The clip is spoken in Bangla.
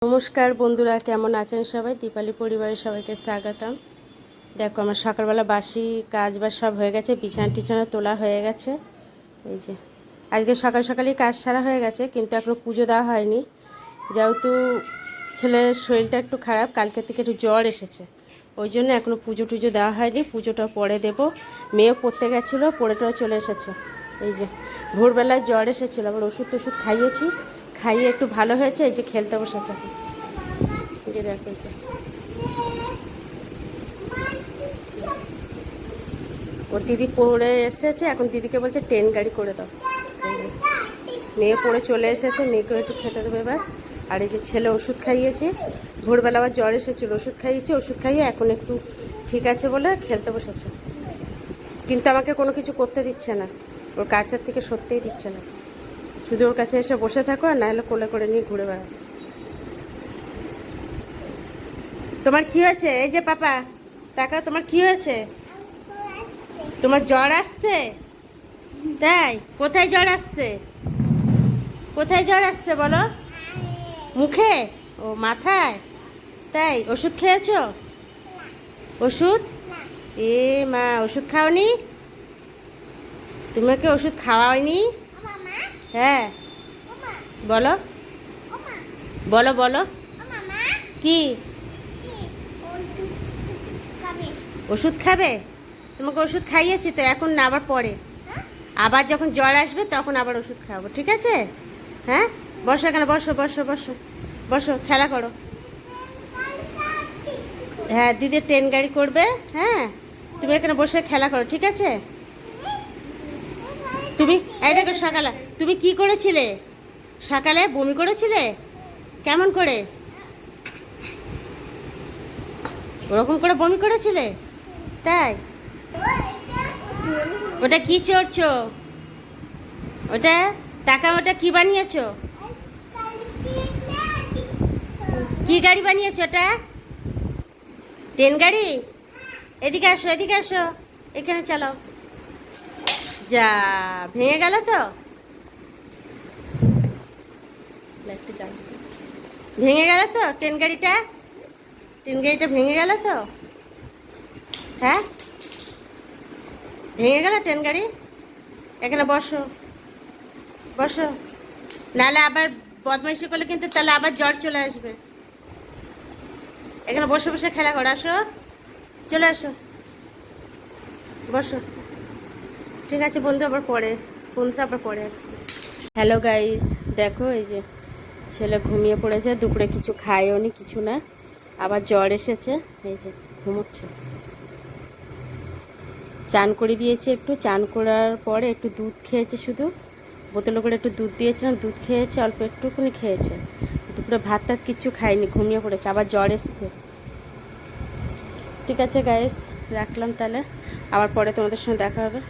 নমস্কার বন্ধুরা, কেমন আছেন সবাই? দীপালি পরিবারের সবাইকে স্বাগতম। দেখো আমার সকালবেলা বাসি কাজ বাজ সব হয়ে গেছে, বিছানা টিছানা তোলা হয়ে গেছে। এই যে আজকে সকাল সকালই কাজ সারা হয়ে গেছে, কিন্তু এখনও পুজো দেওয়া হয়নি। যেহেতু ছেলের শরীরটা একটু খারাপ, কালকে থেকে একটু জ্বর এসেছে, ওই জন্য এখনও পুজো টুজো দেওয়া হয়নি। পুজোটা পরে দেব। মেয়েও পড়তে গেছিলো, পড়ে টড়ে চলে এসেছে। এই যে ভোরবেলায় জ্বর এসেছিলো, আবার ওষুধ টষুধ খাইয়েছি, খাইয়ে একটু ভালো হয়েছে। এই যে খেলতে বসেছে। দেখেছে ওর দিদি পড়ে এসেছে, এখন দিদিকে বলছে ট্রেন গাড়ি করে দাও। মেয়ে পড়ে চলে এসেছে, মেয়েকেও একটু খেতে দেবে এবার। আর এই যে ছেলে ওষুধ খাইয়েছে, ভোরবেলা আবার জ্বর এসেছিলো, ওষুধ খাইয়েছে, ওষুধ খাইয়ে এখন একটু ঠিক আছে বলে খেলতে বসেছে। কিন্তু আমাকে কোনো কিছু করতে দিচ্ছে না, ওর কাছের থেকে সত্যিই দিচ্ছে না। শুধু ওর কাছে এসে বসে থাকো, আর নাহলে কোলে করে নিয়ে ঘুরে বেড়াবো। তোমার কি হয়েছে? এই যে পাপা টাকা, তোমার কি হয়েছে? তোমার জ্বর আসছে? তাই? কোথায় জ্বর আসছে? কোথায় জ্বর আসছে বলো? মুখে? ও মাথায়? তাই? ওষুধ খেয়েছো? ওষুধ? এ মা, ওষুধ খাওনি? তোমাকে ওষুধ খাওয়ায়নি? হ্যাঁ বলো, বলো বলো। কি ওষুধ খাবে? তোমাকে ওষুধ খাইয়েছি তো, এখন না, আবার পরে, আবার যখন জ্বর আসবে তখন আবার ওষুধ খাওয়াবো, ঠিক আছে? হ্যাঁ বসো, এখানে বসো বসো বসো বসো, খেলা করো। হ্যাঁ দিদি ট্রেন গাড়ি করবে। হ্যাঁ তুমি এখানে বসে খেলা করো, ঠিক আছে? তুমি এই দেখো, সকালে তুমি কি করেছিলে? সকালে বমি করেছিলে? কেমন করে? ওরকম করে বমি করেছিলে? তাই? ওটা কি চড়ছো? ওটা টাকা, ওটা কি বানিয়েছো? কি গাড়ি বানিয়েছো ওটা? ট্রেন গাড়ি? এদিকে আসো, এদিকে আসো, এখানে চালাও। যা, ভেঙে গেল তো? ভেঙে গেল তো ট্রেন গাড়িটা? ট্রেন গাড়িটা ভেঙে গেল তো? হ্যাঁ ভেঙে গেল ট্রেন গাড়ি। এখানে বসো বসো, নাহলে আবার বদমাইশি করলে কিন্তু তাহলে আবার জ্বর চলে আসবে। এখানে বসে বসে খেলা করো, আসো, চলে আসো, বসো। ঠিক আছে বন্ধু, আবার পরে, বন্ধুরা আবার পরে আসবে। হ্যালো গাইস, দেখো এই যে ছেলে ঘুমিয়ে পড়েছে, দুপুরে কিছু খায়ও নি, কিছু না, আবার জ্বর এসেছে, এই যে ঘুমোচ্ছে। চান করে দিয়েছে, একটু চান করার পরে একটু দুধ খেয়েছে, শুধু বোতলে করে একটু দুধ দিয়েছিলাম, দুধ খেয়েছে, অল্প একটুকুনি খেয়েছে। দুপুরে ভাত টাত কিচ্ছু খায়নি, ঘুমিয়ে পড়েছে, আবার জ্বর এসছে। ঠিক আছে গাইস, রাখলাম তাহলে, আবার পরে তোমাদের সঙ্গে দেখা হবে।